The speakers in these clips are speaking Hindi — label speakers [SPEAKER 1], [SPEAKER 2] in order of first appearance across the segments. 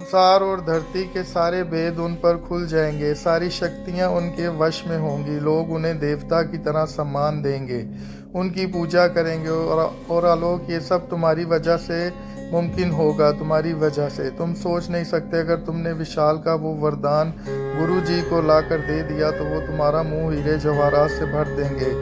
[SPEAKER 1] संसार और धरती के सारे भेद उन पर खुल जाएंगे, सारी शक्तियां उनके वश में होंगी। लोग उन्हें देवता की तरह सम्मान देंगे, उनकी पूजा करेंगे। और आलोक, ये सब तुम्हारी वजह से मुमकिन होगा, तुम्हारी वजह से। तुम सोच नहीं सकते, अगर तुमने विशाल का वो वरदान गुरु जी को ला कर दे दिया तो वो तुम्हारा मुंह हीरे जवाहरात से भर देंगे।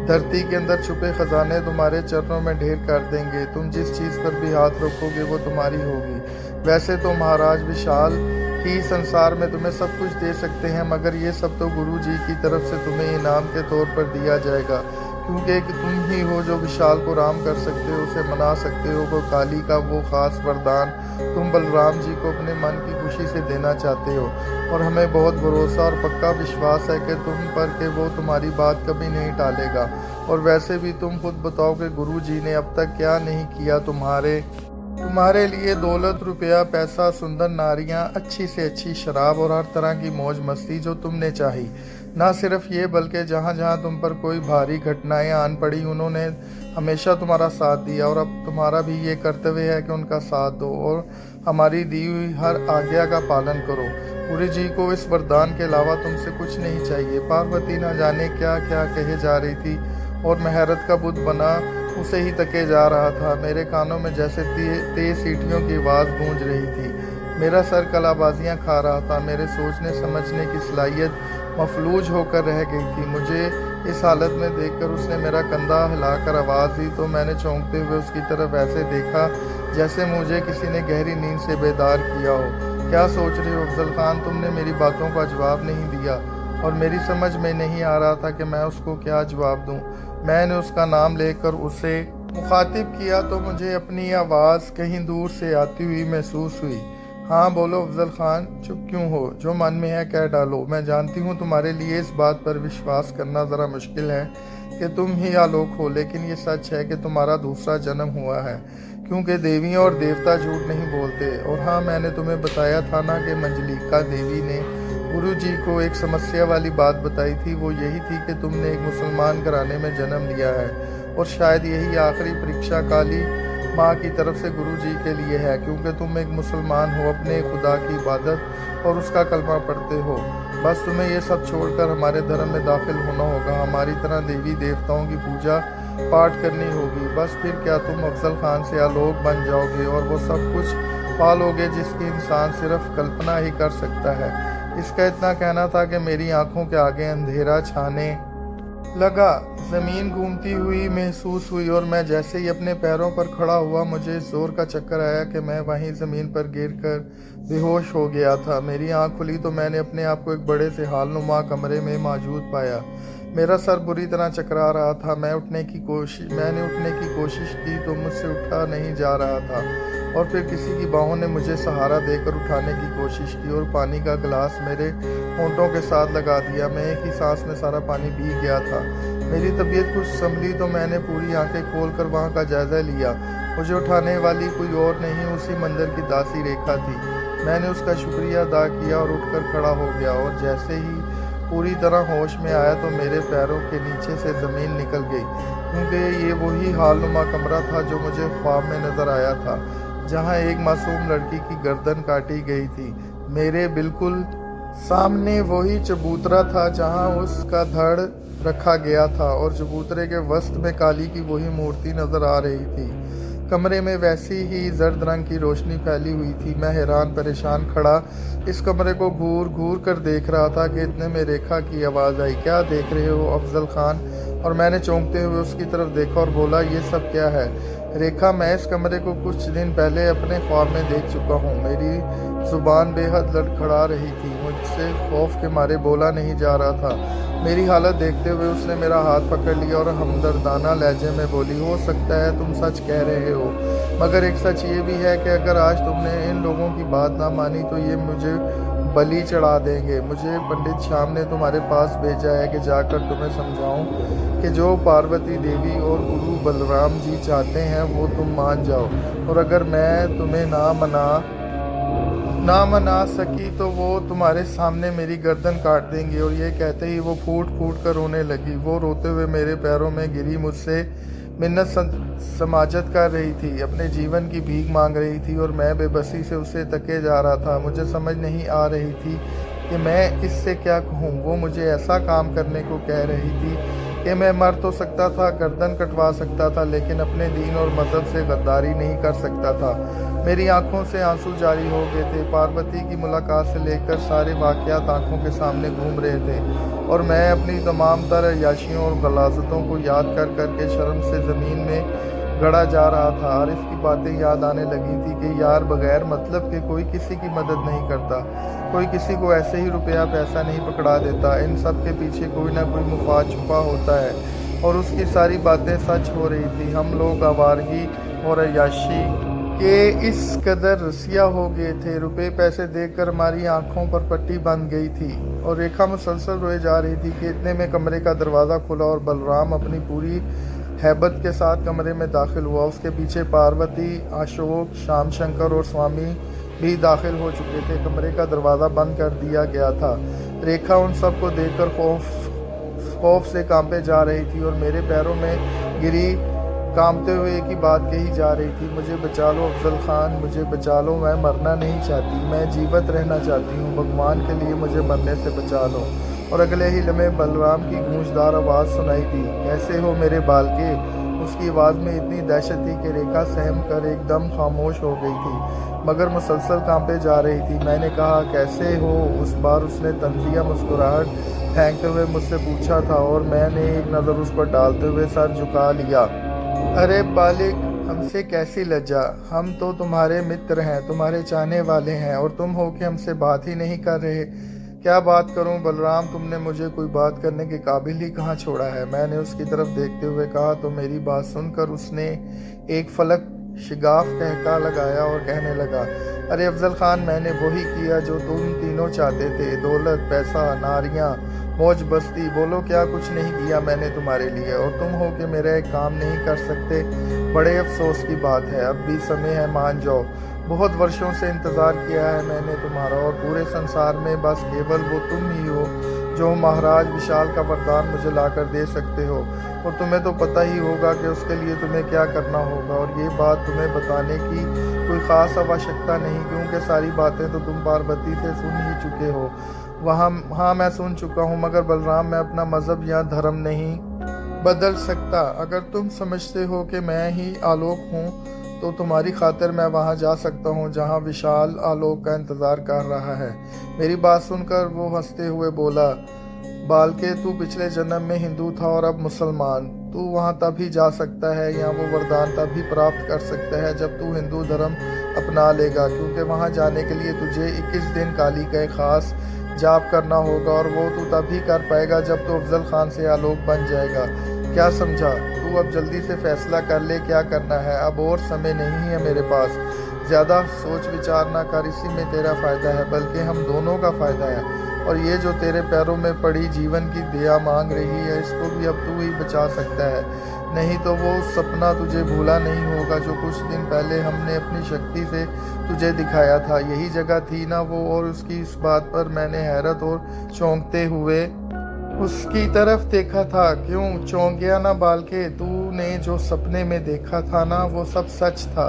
[SPEAKER 1] धरती के अंदर छुपे खजाने तुम्हारे चरणों में ढेर कर देंगे। तुम जिस चीज़ पर भी हाथ रखोगे वो तुम्हारी होगी। वैसे तो महाराज विशाल ही संसार में तुम्हें सब कुछ दे सकते हैं, मगर ये सब तो गुरु जी की तरफ से तुम्हें इनाम के तौर पर दिया जाएगा, क्योंकि एक तुम ही हो जो विशाल को राम कर सकते हो, उसे मना सकते हो। वो काली का वो खास वरदान तुम बलराम जी को अपने मन की खुशी से देना चाहते हो, और हमें बहुत भरोसा और पक्का विश्वास है कि तुम पर के वो तुम्हारी बात कभी नहीं टालेगा। और वैसे भी तुम खुद बताओ कि गुरु जी ने अब तक क्या नहीं किया तुम्हारे लिए। दौलत, रुपया, पैसा, सुंदर नारियां, अच्छी से अच्छी शराब और हर तरह की मौज मस्ती जो तुमने चाही। ना सिर्फ ये, बल्कि जहाँ जहाँ तुम पर कोई भारी घटनाएं आन पड़ी, उन्होंने हमेशा तुम्हारा साथ दिया। और अब तुम्हारा भी ये कर्तव्य है कि उनका साथ दो और हमारी दी हुई हर आज्ञा का पालन करो। गुरु जी को इस वरदान के अलावा तुमसे कुछ नहीं चाहिए। पार्वती न जाने क्या क्या कहे जा रही थी और महरत का बुद्ध बना उसे ही तके जा रहा था। मेरे कानों में जैसे तेज सीटियों की आवाज़ गूंज रही थी। मेरा सर कलाबाजियाँ खा रहा था। मेरे सोचने समझने की सलाहियत मफलूज होकर रह गई थी। मुझे इस हालत में देखकर उसने मेरा कंधा हिलाकर आवाज़ दी तो मैंने चौंकते हुए उसकी तरफ ऐसे देखा जैसे मुझे किसी ने गहरी नींद से बेदार किया हो। क्या सोच रहे हो अफजल खान? तुमने मेरी बातों का जवाब नहीं दिया और मेरी समझ में नहीं आ रहा था कि मैं उसको क्या जवाब दूं। मैंने उसका नाम लेकर उसे मुखातिब किया तो मुझे अपनी आवाज़ कहीं दूर से आती हुई महसूस हुई। हाँ बोलो अफजल खान, चुप क्यों हो? जो मन में है कह डालो। मैं जानती हूँ तुम्हारे लिए इस बात पर विश्वास करना ज़रा मुश्किल है कि तुम ही आलोक हो, लेकिन ये सच है कि तुम्हारा दूसरा जन्म हुआ है, क्योंकि देवियाँ और देवता झूठ नहीं बोलते। और हाँ, मैंने तुम्हें बताया था ना कि मंजलिका देवी ने गुरु जी को एक समस्या वाली बात बताई थी। वो यही थी कि तुमने एक मुसलमान घराने में जन्म लिया है और शायद यही आखिरी परीक्षा काली माँ की तरफ से गुरु जी के लिए है, क्योंकि तुम एक मुसलमान हो, अपने खुदा की इबादत और उसका कलमा पढ़ते हो। बस तुम्हें ये सब छोड़कर हमारे धर्म में दाखिल होना होगा, हमारी तरह देवी देवताओं की पूजा पाठ करनी होगी। बस फिर क्या तुम अफजल खान से आलोक बन जाओगे और वो सब कुछ पालोगे जिसकी इंसान सिर्फ कल्पना ही कर सकता है। इसका इतना कहना था कि मेरी आंखों के आगे अंधेरा छाने लगा। ज़मीन घूमती हुई महसूस हुई और मैं जैसे ही अपने पैरों पर खड़ा हुआ मुझे जोर का चक्कर आया कि मैं वहीं ज़मीन पर गिरकर बेहोश हो गया था। मेरी आंख खुली तो मैंने अपने आप को एक बड़े से हालनुमा कमरे में मौजूद पाया। मेरा सर बुरी तरह चकरा रहा था। मैंने उठने की कोशिश की तो मुझसे उठा नहीं जा रहा था, और फिर किसी की बाहों ने मुझे सहारा देकर उठाने की कोशिश की और पानी का गिलास मेरे होंठों के साथ लगा दिया। मैं एक ही सांस में सारा पानी पी गया था। मेरी तबीयत कुछ संभली तो मैंने पूरी आंखें खोलकर वहाँ का जायज़ा लिया। मुझे उठाने वाली कोई और नहीं, उसी मंदिर की दासी रेखा थी। मैंने उसका शुक्रिया अदा किया और उठकर खड़ा हो गया, और जैसे ही पूरी तरह होश में आया तो मेरे पैरों के नीचे से ज़मीन निकल गई, क्योंकि ये वही हालनुमा कमरा था जो मुझे ख्वाब में नज़र आया था, जहाँ एक मासूम लड़की की गर्दन काटी गई थी। मेरे बिल्कुल सामने वही चबूतरा था जहाँ उसका धड़ रखा गया था, और चबूतरे के वसत में काली की वही मूर्ति नज़र आ रही थी। कमरे में वैसी ही जर्द रंग की रोशनी फैली हुई थी। मैं हैरान परेशान खड़ा इस कमरे को घूर घूर कर देख रहा था कि इतने में रेखा की आवाज़ आई। क्या देख रहे हो अफजल खान? और मैंने चौंकते हुए उसकी तरफ देखा और बोला, ये सब क्या है? रेखा, मैं इस कमरे को कुछ दिन पहले अपने ख्वाब में देख चुका हूँ। मेरी ज़ुबान बेहद लड़खड़ा रही थी। मुझसे खौफ के मारे बोला नहीं जा रहा था। मेरी हालत देखते हुए उसने मेरा हाथ पकड़ लिया और हमदर्दाना लहजे में बोली, हो सकता है तुम सच कह रहे हो, मगर एक सच ये भी है कि अगर आज तुमने इन लोगों की बात ना मानी तो ये मुझे बलि चढ़ा देंगे। मुझे पंडित श्याम ने तुम्हारे पास भेजा है कि जाकर तुम्हें समझाऊं कि जो पार्वती देवी और गुरु बलराम जी चाहते हैं वो तुम मान जाओ, और अगर मैं तुम्हें ना मना सकी तो वो तुम्हारे सामने मेरी गर्दन काट देंगे। और ये कहते ही वो फूट फूट कर रोने लगी। वो रोते हुए मेरे पैरों में गिरी, मुझसे मिन्नत समाजत कर रही थी, अपने जीवन की भीख मांग रही थी और मैं बेबसी से उसे तके जा रहा था। मुझे समझ नहीं आ रही थी कि मैं इससे क्या कहूँ। वो मुझे ऐसा काम करने को कह रही थी कि मैं मर तो सकता था, गर्दन कटवा सकता था, लेकिन अपने दीन और मज़हब से गद्दारी नहीं कर सकता था। मेरी आंखों से आंसू जारी हो गए थे। पार्वती की मुलाकात से लेकर सारे वाक़यात आंखों के सामने घूम रहे थे और मैं अपनी तमाम तर अय्याशियों और गलाजतों को याद कर के शर्म से ज़मीन में गड़ा जा रहा था। आरिफ की बातें याद आने लगी थी कि यार, बगैर मतलब के कोई किसी की मदद नहीं करता, कोई किसी को ऐसे ही रुपया पैसा नहीं पकड़ा देता। इन सब के पीछे कोई ना कोई मुफाद छुपा होता है और उसकी सारी बातें सच हो रही थी। हम लोग आवारगी और अय्याशी के इस कदर रसिया हो गए थे। रुपए पैसे देखकर हमारी आंखों पर पट्टी बंध गई थी और रेखा मुसलसल रोए जा रही थी कि इतने में कमरे का दरवाज़ा खुला और बलराम अपनी पूरी हैबत के साथ कमरे में दाखिल हुआ। उसके पीछे पार्वती, अशोक, श्याम शंकर और स्वामी भी दाखिल हो चुके थे। कमरे का दरवाज़ा बंद कर दिया गया था। रेखा उन सब को देखकर खौफ से कांपे जा रही थी और मेरे पैरों में गिरी कांपते हुए एक ही बात कही जा रही थी, मुझे बचा लो अफजल खान, मुझे बचा लो, मैं मरना नहीं चाहती, मैं जीवित रहना चाहती हूँ, भगवान के लिए मुझे मरने से बचा लो। और अगले ही लम्हे बलराम की गूंजदार आवाज़ सुनाई दी, कैसे हो मेरे बालके। उसकी आवाज़ में इतनी दहशत थी कि रेखा सहम कर एकदम खामोश हो गई थी, मगर मुसलसल कांपे जा रही थी। मैंने कहा, कैसे हो। उस बार उसने तंजिया मुस्कुराहट फेंकते हुए मुझसे पूछा था और मैंने एक नज़र उस पर डालते हुए सर झुका लिया। अरे बालिक, हमसे कैसी लज्जा, हम तो तुम्हारे मित्र हैं, तुम्हारे चाहने वाले हैं और तुम हो कि हमसे बात ही नहीं कर रहे। क्या बात करूं बलराम, तुमने मुझे कोई बात करने के काबिल ही कहाँ छोड़ा है। मैंने उसकी तरफ देखते हुए कहा तो मेरी बात सुनकर उसने एक फलक शिगाफ कहका लगाया और कहने लगा, अरे अफजल खान, मैंने वही किया जो तुम तीनों चाहते थे, दौलत, पैसा, नारियां, मौज बस्ती। बोलो क्या कुछ नहीं किया मैंने तुम्हारे लिए, और तुम हो कि मेरा एक काम नहीं कर सकते। बड़े अफसोस की बात है, अब भी समय है, मान जाओ। बहुत वर्षों से इंतज़ार किया है मैंने तुम्हारा, और पूरे संसार में बस केवल वो तुम ही हो जो महाराज विशाल का वरदान मुझे लाकर दे सकते हो। और तुम्हें तो पता ही होगा कि उसके लिए तुम्हें क्या करना होगा, और ये बात तुम्हें बताने की कोई ख़ास आवश्यकता नहीं, क्योंकि सारी बातें तो तुम पार्वती से सुन ही चुके हो। हाँ, मैं सुन चुका हूँ, मगर बलराम, मैं अपना मज़हब या धर्म नहीं बदल सकता। अगर तुम समझते हो कि मैं ही आलोक हूँ तो तुम्हारी खातिर मैं वहाँ जा सकता हूँ जहाँ विशाल आलोक का इंतज़ार कर रहा है। मेरी बात सुनकर वो हंसते हुए बोला, बालके, तू पिछले जन्म में हिंदू था और अब मुसलमान। तू वहाँ तब ही जा सकता है या वो वरदान तब ही प्राप्त कर सकता है जब तू हिंदू धर्म अपना लेगा, क्योंकि वहाँ जाने के लिए तुझे 21 दिन काली का एक ख़ास जाप करना होगा, और वो तू तभी कर पाएगा जब तू अफजल खान से आलोक बन जाएगा। क्या समझा? तू अब जल्दी से फैसला कर ले क्या करना है, अब और समय नहीं है मेरे पास। ज़्यादा सोच विचार ना कर, इसी में तेरा फ़ायदा है, बल्कि हम दोनों का फ़ायदा है। और ये जो तेरे पैरों में पड़ी जीवन की दया मांग रही है, इसको भी अब तू ही बचा सकता है, नहीं तो वो सपना तुझे भूला नहीं होगा जो कुछ दिन पहले हमने अपनी शक्ति से तुझे दिखाया था। यही जगह थी ना वो, और उसकी इस बात पर मैंने हैरत और चौंकते हुए उसकी तरफ देखा था। क्यों चौंक गया ना बालके? तूने जो सपने में देखा था ना, वो सब सच था।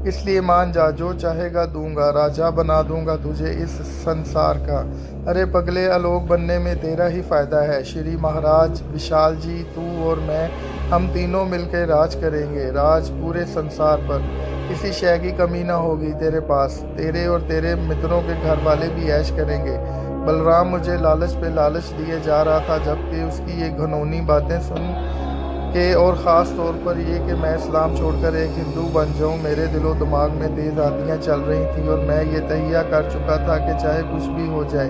[SPEAKER 1] इसलिए मान जा, जो चाहेगा दूंगा, राजा बना दूंगा तुझे इस संसार का। अरे पगले, आलोक बनने में तेरा ही फ़ायदा है। श्री महाराज विशाल जी, तू और मैं, हम तीनों मिलकर राज करेंगे, राज पूरे संसार पर। किसी शय की कमी ना होगी तेरे पास। तेरे और तेरे मित्रों के घर वाले भी ऐश करेंगे। बलराम मुझे लालच पे लालच दिए जा रहा था, जबकि उसकी ये घनौनी बातें सुन के, और ख़ास तौर पर ये कि मैं इस्लाम छोड़कर एक हिंदू बन जाऊं, मेरे दिलो दिमाग में तेज़ आंधियाँ चल रही थीं, और मैं ये तहिया कर चुका था कि चाहे कुछ भी हो जाए,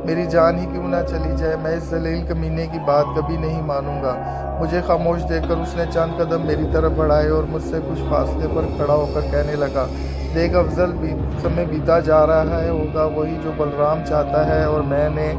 [SPEAKER 1] मेरी जान ही क्यों ना चली जाए, मैं इस जलील कमीने की बात कभी नहीं मानूंगा। मुझे खामोश देखकर उसने चंद कदम मेरी तरफ बढ़ाए और मुझसे कुछ फासले पर खड़ा होकर कहने लगा, देख अफजल, समय बीता जा रहा है, होगा वही जो बलराम चाहता है, और मैंने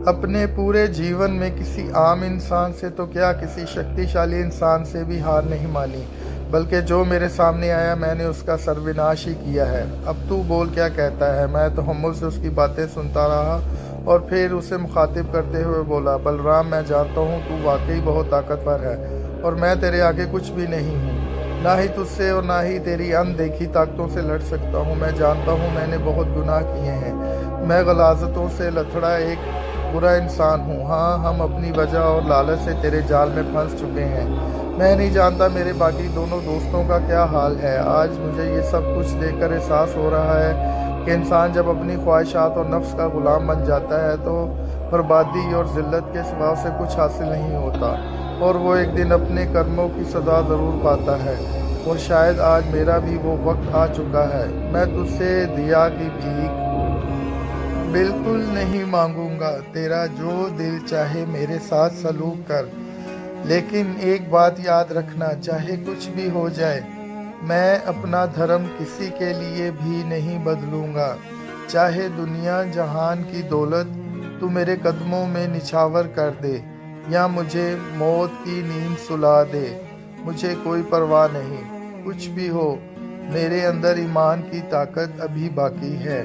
[SPEAKER 1] अपने पूरे जीवन में किसी आम इंसान से तो क्या, किसी शक्तिशाली इंसान से भी हार नहीं मानी, बल्कि जो मेरे सामने आया मैंने उसका सर्वनाश ही किया है। अब तू बोल क्या कहता है। मैं तहम्मुल से उसकी बातें सुनता रहा और फिर उसे मुखातिब करते हुए बोला, बलराम, मैं जानता हूँ तू वाकई बहुत ताकतवर है और मैं तेरे आगे कुछ भी नहीं हूँ। ना ही तुझसे और ना ही तेरी अनदेखी ताकतों से लड़ सकता हूँ। मैं जानता हूँ मैंने बहुत गुनाह किए हैं। मैं गलाजतों से लथड़ा एक बुरा इंसान हूँ। हाँ, हम अपनी वजह और लालच से तेरे जाल में फंस चुके हैं। मैं नहीं जानता मेरे बाकी दोनों दोस्तों का क्या हाल है। आज मुझे ये सब कुछ देखकर एहसास हो रहा है कि इंसान जब अपनी ख्वाहिशात और नफ्स का गुलाम बन जाता है तो बर्बादी और ज़िल्लत के सिवा उसे कुछ हासिल नहीं होता, और वो एक दिन अपने कर्मों की सज़ा ज़रूर पाता है। और शायद आज मेरा भी वो वक्त आ चुका है। मैं तुझसे दिया की भीख बिल्कुल नहीं मांगूंगा। तेरा जो दिल चाहे मेरे साथ सलूक कर, लेकिन एक बात याद रखना, चाहे कुछ भी हो जाए, मैं अपना धर्म किसी के लिए भी नहीं बदलूंगा। चाहे दुनिया जहान की दौलत तू मेरे कदमों में निछावर कर दे, या मुझे मौत की नींद सुला दे, मुझे कोई परवाह नहीं। कुछ भी हो, मेरे अंदर ईमान की ताकत अभी बाकी है।